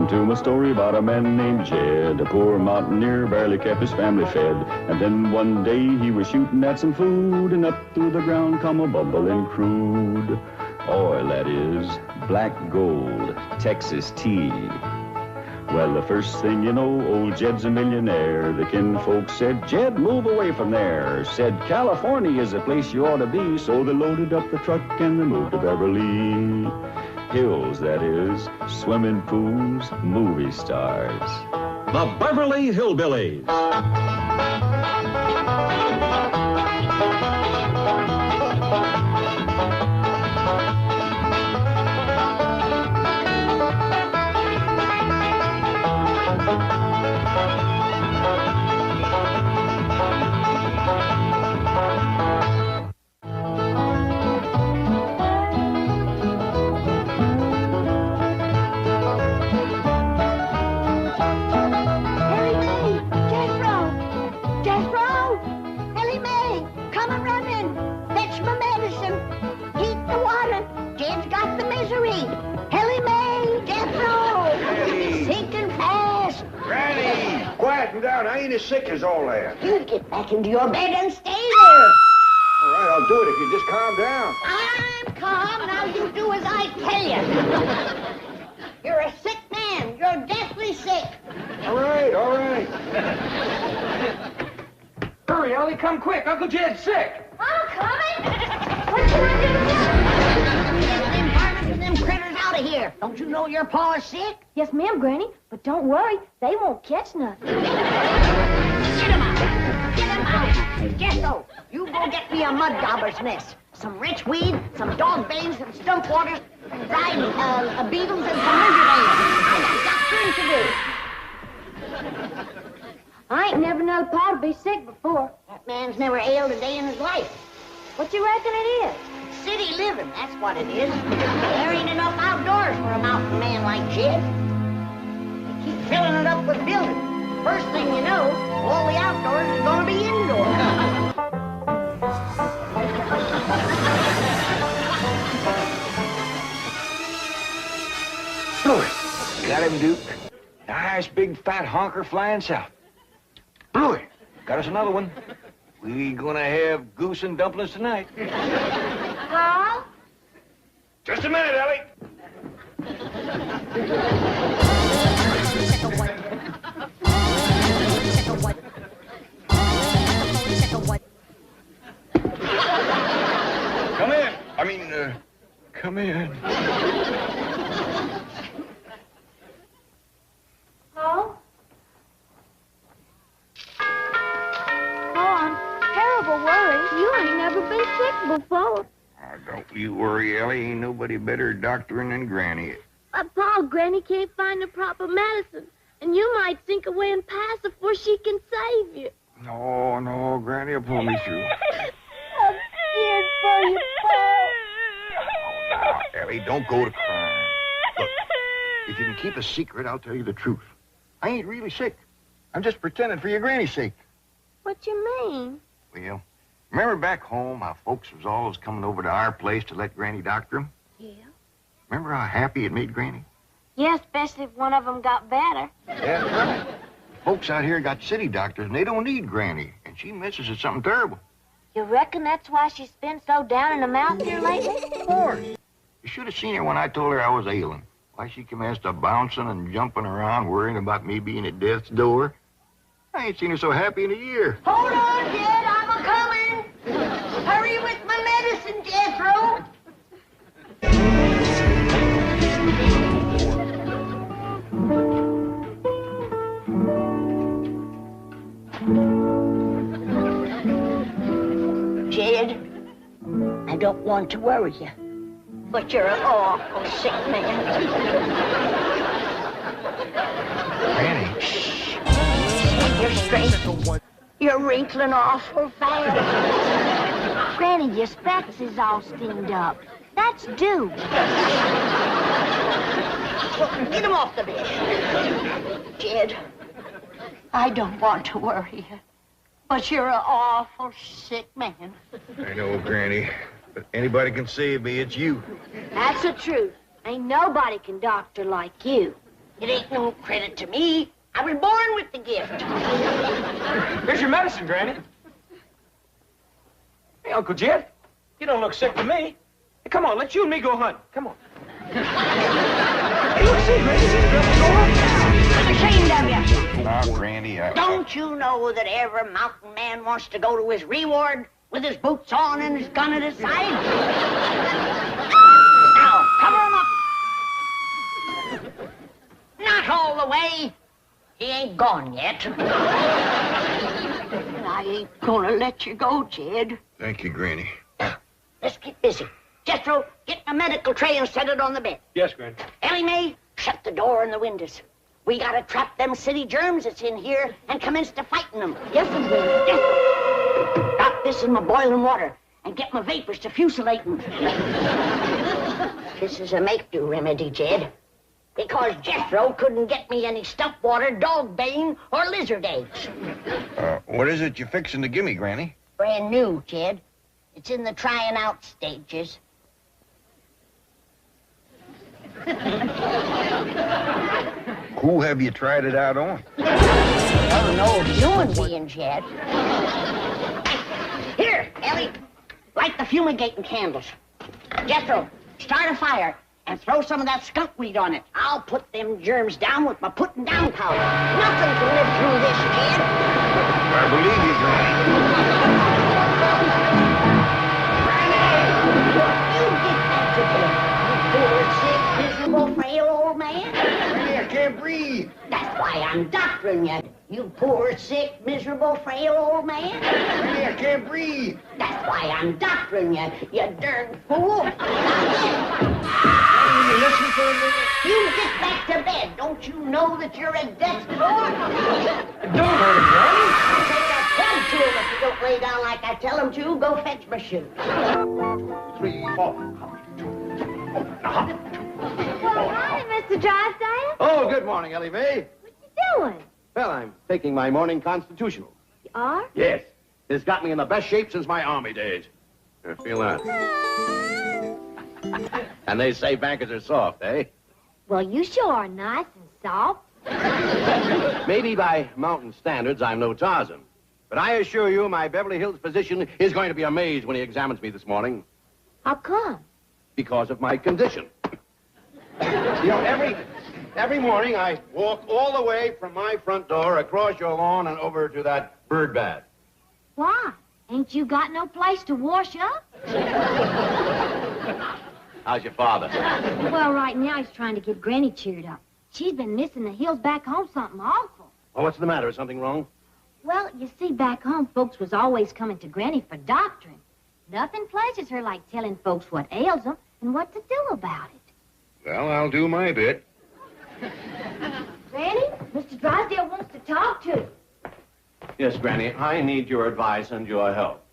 listen to my story about a man named Jed. A poor mountaineer barely kept his family fed. And then one day he was shooting at some food, and up through the ground come a bubbling crude oil, that is, black gold, Texas tea. Well, the first thing you know, old Jed's a millionaire. The kinfolk said, Jed, move away from there. Said, California is the place you ought to be. So they loaded up the truck and they moved to Beverly Hills, that is, swimming pools, movie stars. The Beverly Hillbillies. Down. I ain't as sick as all that. You get back into your bed and stay there. All right, I'll do it if you just calm down. I'm calm. Now you do as I tell you. You're a sick man. You're deathly sick. All right, all right. Hurry, Ellie, come quick. Uncle Jed's sick. I'm coming. What should I do? Get them varmints and them critters out of here. Don't you know your pa is sick? Yes, ma'am, Granny. But don't worry, they won't catch nothing. Get him out. Get him out. Jethro, you go get me a mud dauber's nest. Some rich weed, some dog banes, some stump waters, and dried beetles, and some lizard I got doctoring to do. I ain't never known Pa to be sick before. That man's never ailed a day in his life. What you reckon it is? City living, that's what it is. There ain't enough outdoors for a mountain man like Jed. They keep filling it up with buildings. First thing you know, all the outdoors is going to be indoors. Bluey, got him, Duke. Nice big fat honker flying south. Bluey, got us another one. We gonna have goose and dumplings tonight. Pa? Just a minute, Ellie. Come in. Come in. Pa? Pa, I'm terrible worried. You ain't never been sick before. Don't you worry, Ellie. Ain't nobody better at doctoring than Granny. But Pa, Granny can't find the proper medicine, and you might sink away and pass before she can save you. No, Granny will pull me through. I'm scared for you, Pa. Oh, now, Ellie, don't go to crying. Look, if you can keep a secret, I'll tell you the truth. I ain't really sick. I'm just pretending for your Granny's sake. What you mean? Well, remember back home how folks was always coming over to our place to let Granny doctor them? Yeah. Remember how happy it made Granny? Yeah, especially if one of them got better. That's right. Folks out here got city doctors, and they don't need Granny, and she misses at something terrible. You reckon that's why she's been so down in the mouth here lately? Of course. You should have seen her when I told her I was ailing. Why, she commenced to bouncing and jumping around, worrying about me being at death's door. I ain't seen her so happy in a year. Hold on, Jed, I'm a-coming. Hurry with my medicine, Jethro. Jed, I don't want to worry you, but you're an awful sick man. Granny. Shh. You're straight. You're wrinkling awful fast. Granny, your specs is all steamed up. That's due. Well, get him off the bed. Jed, I don't want to worry you, but you're an awful sick man. I know, Granny, but anybody can save me, it's you. That's the truth. Ain't nobody can doctor like you. It ain't no credit to me. I was born with the gift. Here's your medicine, Granny. Hey, Uncle Jed, you don't look sick to me. Hey, come on, let you and me go hunting. Come on. Hey, look, see, Granny, see the girl go up. I'm ashamed of you. Now, Granny, Don't you know that every mountain man wants to go to his reward with his boots on and his gun at his side? Now, cover him up. Not all the way. He ain't gone yet. I ain't gonna let you go, Jed. Thank you, Granny. Let's get busy. Jethro, get my medical tray and set it on the bed. Yes, Granny. Ellie Mae, shut the door and the windows. We gotta trap them city germs that's in here and commence to fighting them. Yes, sir. Yes. Drop this in my boiling water and get my vapors to fusilate them. This is a make-do remedy, Jed. Because Jethro couldn't get me any stump water, dog bane, or lizard eggs. What is it you're fixing to give me, Granny? Brand new, Jed. It's in the trying out stages. Who have you tried it out on? Oh, no human beings yet. Here, Ellie, light the fumigating candles. Jethro, start a fire and throw some of that skunk weed on it. I'll put them germs down with my putting down powder. Nothing can live through this, Jed. I believe you, Granny. You get back to bed. You poor, sick, miserable, frail old man. Granny, I can't breathe. That's why I'm doctoring you. You poor, sick, miserable, frail old man. Granny, I can't breathe. That's why I'm doctoring you, you darn fool. Will you listen for a minute? You get back to bed. Don't you know that you're at death's door? Don't hurt him, Granny. I'll take a head to him if you don't lay down like I tell him to. Go fetch my shoes. 3, 4. Well, hi, Mr. Drysdale. Oh, good morning, Ellie Mae. What you doing? Well, I'm taking my morning constitutional. You are? Yes. It's got me in the best shape since my army days. Feel that? And they say bankers are soft, eh? Well, you sure are nice and soft. Maybe by mountain standards, I'm no Tarzan. But I assure you, my Beverly Hills physician is going to be amazed when he examines me this morning. How come? Because of my condition. You know, every morning I walk all the way from my front door across your lawn and over to that bird bath. Why? Ain't you got no place to wash up? How's your father? Well, right now he's trying to get Granny cheered up. She's been missing the hills back home something awful. Oh, what's the matter? Is something wrong? Well, you see, back home, folks was always coming to Granny for doctoring. Nothing pleasures her like telling folks what ails them and what to do about it. Well, I'll do my bit. Granny, Mr. Drysdale wants to talk to you. Yes, Granny, I need your advice and your help.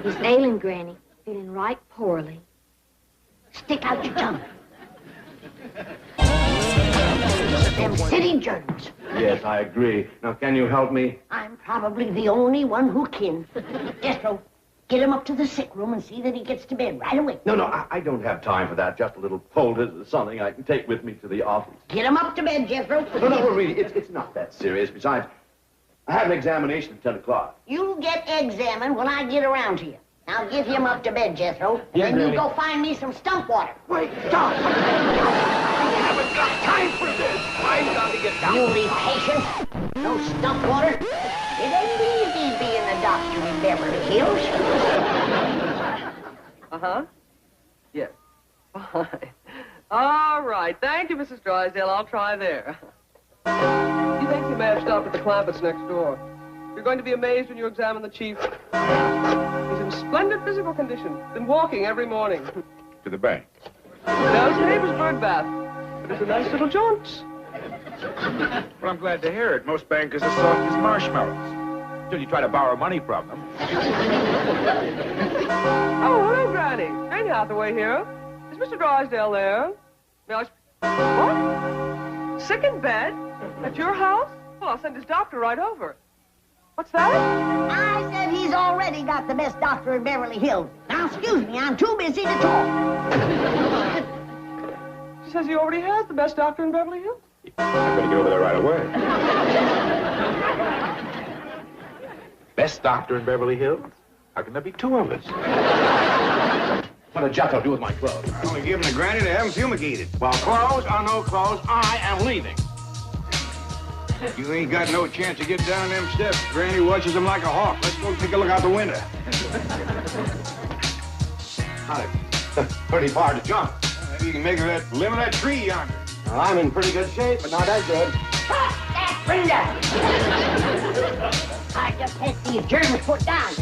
He's ailing, Granny. Feeling right poorly. Stick out your tongue. Them city germs. Yes, I agree. Now, can you help me? I'm probably the only one who can. Jethro, get him up to the sick room and see that he gets to bed right away. No, I don't have time for that. Just a little poultice or something I can take with me to the office. Get him up to bed, Jethro. No, really, it's not that serious. Besides, I have an examination at 10 o'clock. You get examined when I get around to you. Now get him up to bed, Jethro, and Yes, then you Granny. go find me some stump water. Wait, stop! I haven't got time for this. I've got to get down. You be patient. No stump water. It ain't easy being a doctor in Beverly Hills. Uh-huh. Yes. Fine. All right. Thank you, Mrs. Drysdale. I'll try there. You think you may have stopped at the Clampetts next door. You're going to be amazed when you examine the chief. He's in splendid physical condition. Been walking every morning. To the bank. Now, his neighbor's bird bath. But it's a nice little jaunt. Well, I'm glad to hear it. Most bankers are soft as marshmallows. Till you try to borrow money from them. Oh, hello, Granny. Jane Hathaway here. Is Mr. Drysdale there? May I... What? Sick in bed? At your house? Well, I'll send his doctor right over. What's that? I said he's already got the best doctor in Beverly Hills. Now, excuse me, I'm too busy to talk. says he already has the best doctor in Beverly Hills. I better get over there right away. Best doctor in Beverly Hills? How can there be two of us? What did Jethro do with my clothes? I only give them to Granny to have them fumigated. Well, clothes or no clothes, I am leaving. You ain't got no chance to get down them steps. Granny watches them like a hawk. Let's go take a look out the window. Pretty far to jump. Maybe you can make her that limb of that tree yonder. Well, I'm in pretty good shape, but not that good. That window! I just had these Germans put down.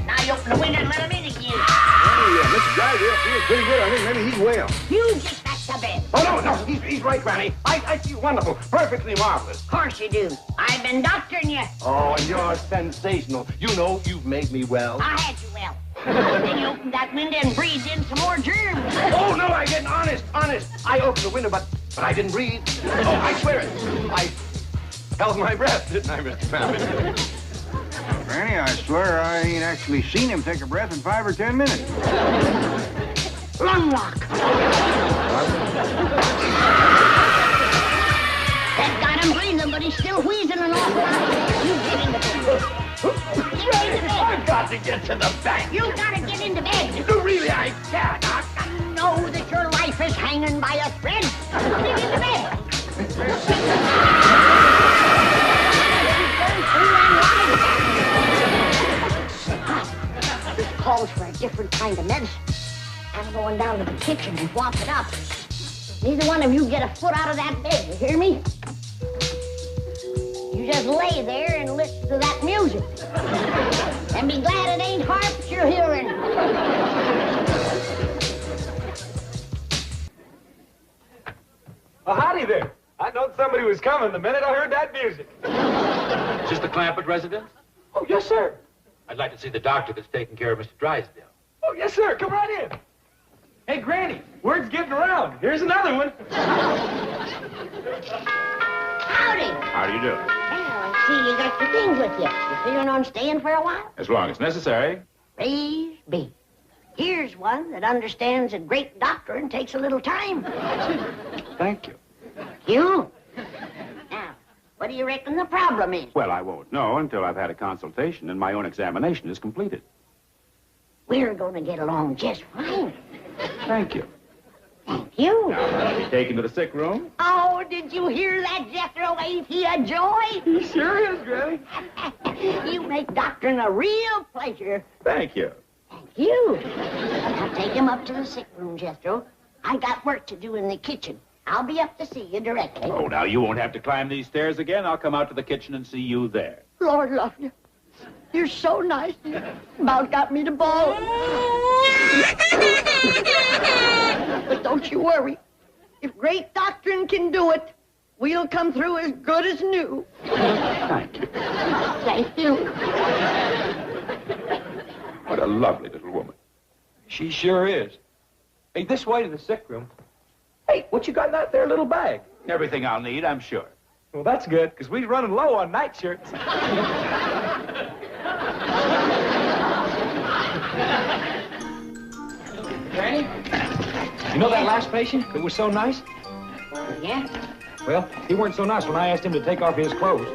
Now you open the window and let them in again. Hey, Mr. Drysdale feels pretty good. I think maybe he's well. You get back to bed. Oh, no, he's right, Granny. I feel wonderful, perfectly marvelous. Of course you do. I've been doctoring you. Oh, and you're sensational. You know you've made me well. I had you well. Then you opened that window and breathed in some more germs. Oh, no, I didn't. Honest. I opened the window, but I didn't breathe. Oh, I swear it. I held my breath, didn't I, Mr. Famine? Granny, I swear I ain't actually seen him take a breath in 5 or 10 minutes. Lung lock. That got him breathing, but he's still wheezing an awful lot. You get into bed. Get into bed. I've got to get to the bank. You gotta get into bed. No, really, I can't. You know that your life is hanging by a thread. Get into bed. This calls for a different kind of medicine. I'm going down to the kitchen and swap it up. Neither one of you get a foot out of that bed, you hear me? You just lay there and listen to that music. And be glad it ain't harps you're hearing. Oh, howdy there. I knowed somebody was coming the minute I heard that music. Is this the Clampett residence? Oh, yes, sir. I'd like to see the doctor that's taking care of Mr. Drysdale. Oh, yes, sir. Come right in. Hey, Granny, word's getting around. Here's another one. Howdy. How do you do? Well, I see you got your things with you. You figuring on staying for a while? As long as necessary. Praise be. Here's one that understands that great doctoring takes a little time. Thank you. You? Now, what do you reckon the problem is? Well, I won't know until I've had a consultation and my own examination is completed. We're going to get along just fine. Thank you. Thank you. Now, I'll be taken to the sick room. Oh, did you hear that, Jethro? Ain't he a joy? He sure is, Granny. You make doctoring a real pleasure. Thank you. Thank you. Now take him up to the sick room, Jethro. I got work to do in the kitchen. I'll be up to see you directly. Oh, now, you won't have to climb these stairs again. I'll come out to the kitchen and see you there. Lord love you. You're so nice. You about got me to bawl. But don't you worry. If great doctrine can do it, we'll come through as good as new. Thank you. Thank you. What a lovely little woman. She sure is. Hey, this way to the sick room. Hey, what you got in that there little bag? Everything I'll need, I'm sure. Well, that's good, because we're running low on nightshirts. Granny, you know that last patient that was so nice? Yeah? Well, he weren't so nice when I asked him to take off his clothes.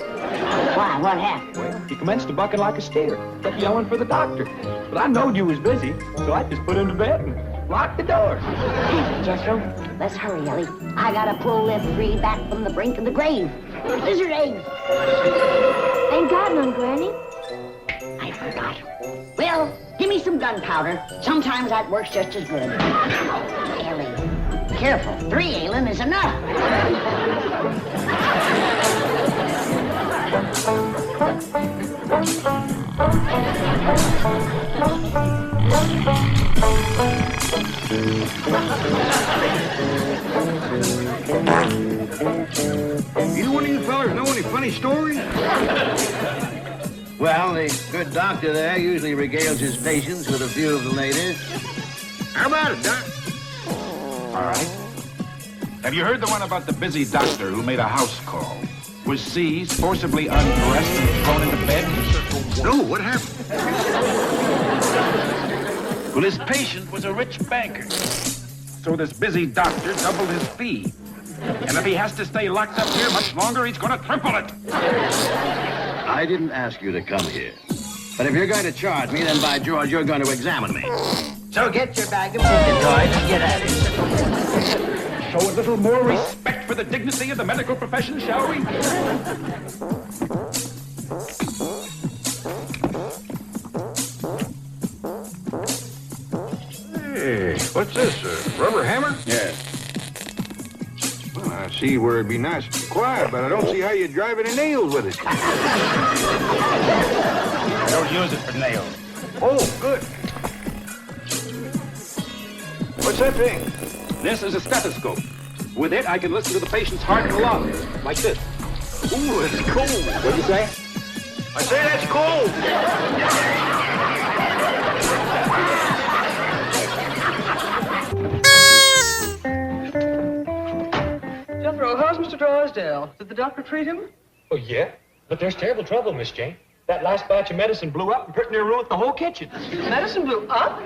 Why? What happened? Well, he commenced to bucking like a steer, kept yelling for the doctor. But I knowed you was busy, so I just put him to bed and locked the door. Jethro, let's hurry, Ellie. I gotta pull them three back from the brink of the grave. Lizard eggs. Ain't got none, Granny. I forgot. Well, give me some gunpowder. Sometimes that works just as good. Ellie, careful. 3 ailing is enough. You one of you fellas know any funny stories? Well, the good doctor there usually regales his patients with a few of the latest. How about it, Doc? All right. Have you heard the one about the busy doctor who made a house call? Was seized, forcibly undressed, and thrown into bed? No, what happened? Well, his patient was a rich banker. so this busy doctor doubled his fee. And if he has to stay locked up here much longer, he's going to triple it. I didn't ask you to come here. But if you're going to charge me, then by George, you're going to examine me. So get your bag of chicken toys and get at it. Show a little more respect for the dignity of the medical profession, shall we? Hey, what's this, a rubber hammer? Yes. Well, I see where it'd be nice and quiet, but I don't see how you drive any nails with it. I don't use it for nails. Oh, good. What's that thing? This is a stethoscope. With it, I can listen to the patient's heart and lungs, like this. Ooh, it's cold. What'd you say? I say that's cold. Jethro, how's Mr. Drysdale? Did the doctor treat him? Oh, yeah? But there's terrible trouble, Miss Jane. That last batch of medicine blew up and pretty near ruined the whole kitchen. Medicine blew up?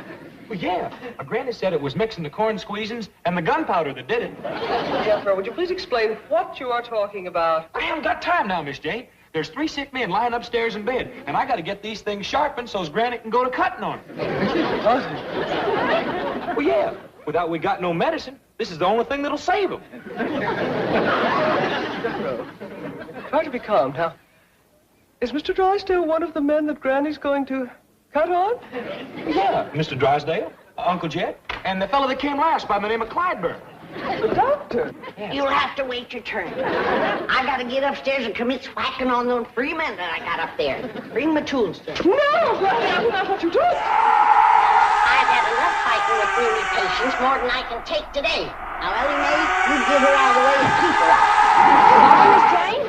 Well, yeah. My granny said it was mixing the corn squeezins and the gunpowder that did it. Jethro, would you please explain what you are talking about? I haven't got time now, Miss Jane. There's 3 sick men lying upstairs in bed, and I got to get these things sharpened so's Granny can go to cutting on them. Well, yeah. Without we got no medicine, this is the only thing that'll save them. Jethro, try to be calm. Now, is Mr. Drysdale one of the men that Granny's going to cut on? Yeah, Mr. Drysdale, Uncle Jed, and the fellow that came last by the name of Clydeburn. The doctor? You'll have to wait your turn. I gotta get upstairs and commit whacking on those 3 men that I got up there. Bring my tools, sir. No, Granny, that's not what you do. I've had enough fighting with weary patients, more than I can take today. Now, Ellie Mae, you get her out of the way and keep her out. All right, Miss Jane?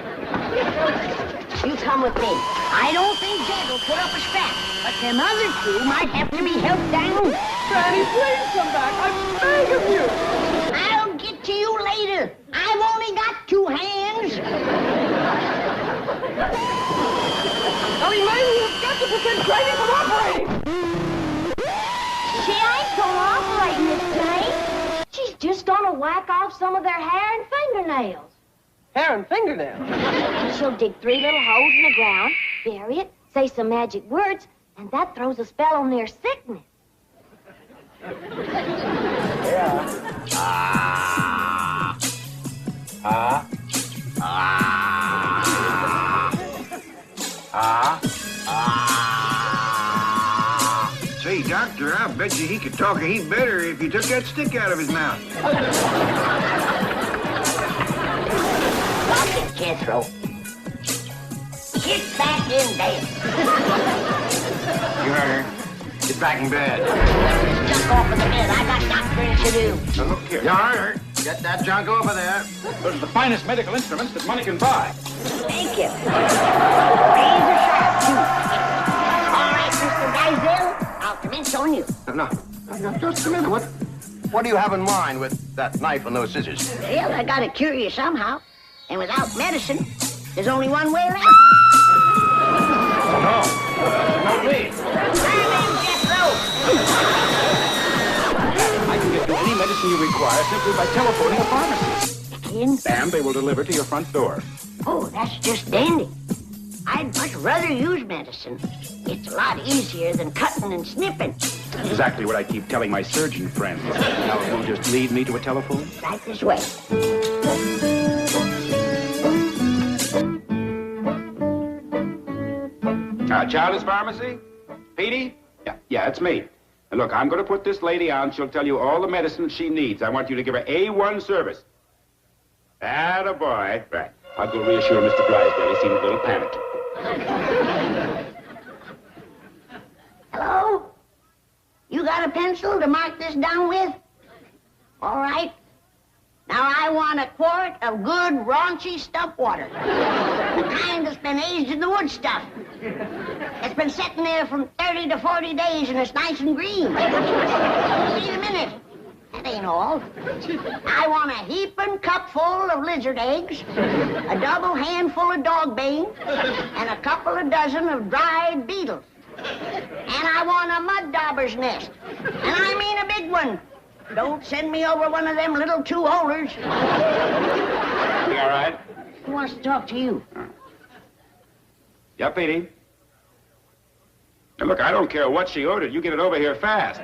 You come with me. I don't think Jed will put up a scrap, but them other 2 might have to be helped down. Granny, please come back. I'm begging you. I'll get to you later. I've only got 2 hands. Ellie Mae, you've got to prevent Granny from operating. She ain't cooperating, Miss Jane. She's just gonna whack off some of their hair and fingernails. Hair and fingernails. She'll dig 3 little holes in the ground, bury it, say some magic words, and that throws a spell on their sickness. Say, doctor, I bet you he could talk a heap better if you took that stick out of his mouth. Look it, Jethro. Get back in bed. You heard her. Get back in bed. Jump off of the bed. I got doctoring to do. Now, look here. You heard her. Get that junk over there. Those are the finest medical instruments that money can buy. Thank you. Razor sharp, too. All right, Mr. Drysdale, I'll commence on you. No, just a minute. What do you have in mind with that knife and those scissors? Well, I gotta cure you somehow. And without medicine, there's only one way left. No, me. I can get you any medicine you require simply by telephoning a pharmacy. And they will deliver to your front door. Oh, that's just dandy. I'd much rather use medicine. It's a lot easier than cutting and snipping. Exactly what I keep telling my surgeon friends. Now, you'll just lead me to a telephone? Right this way. Child's Pharmacy? Petey? Yeah, it's me. And look, I'm going to put this lady on. She'll tell you all the medicine she needs. I want you to give her A1 service. Attaboy. Right. I'll go reassure Mr. Drysdale. He seemed a little panicked. Hello? You got a pencil to mark this down with? All right. Now, I want a quart of good, raunchy stuff water. The kind that's been aged in the wood stuff. It's been sitting there from 30 to 40 days, and it's nice and green. Wait a minute. That ain't all. I want a heaping cupful of lizard eggs, a double handful of dog bane, and a couple of dozen of dried beetles. And I want a mud dauber's nest. And I mean a big one. Don't send me over one of them little two-holders. You all right? Who wants to talk to you? Yeah, Petey. Now, look, I don't care what she ordered. You get it over here fast.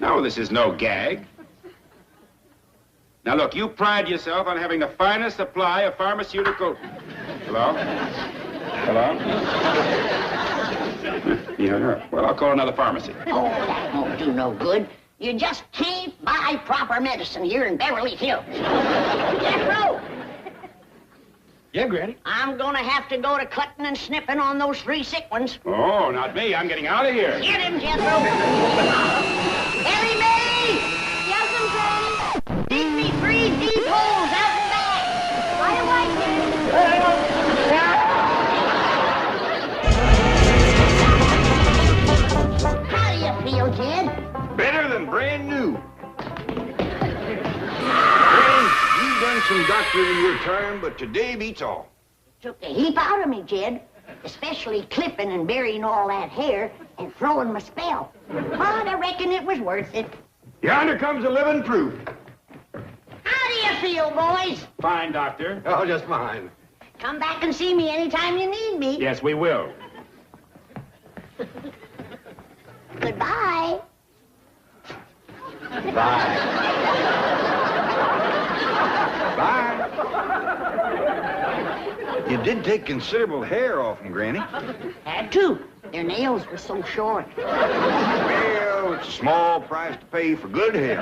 No, this is no gag. Now, look, you pride yourself on having the finest supply of pharmaceutical... Hello? Hello? Yeah. Well, I'll call another pharmacy. Oh, that won't do no good. You just can't buy proper medicine here in Beverly Hills. Jethro! Yeah, Granny? I'm gonna have to go to cutting and snipping on those 3 sick ones. Oh, not me. I'm getting out of here. Get him, Jethro! Ellie Mae! Yes'm, Granny. Dig me 3 deep holes out and back! Right away, Granny. How do you feel, Jed? Better than brand new. Granny, you've done some doctoring in your time, but today beats all. Took a heap out of me, Jed. Especially clipping and burying all that hair and throwing my spell. But I reckon it was worth it. Yonder comes the living proof. How do you feel, boys? Fine, Doctor. Oh, just fine. Come back and see me anytime you need me. Yes, we will. Goodbye. Bye. Bye. You did take considerable hair off them, Granny. Had to. Their nails were so short. Well, it's a small price to pay for good hair.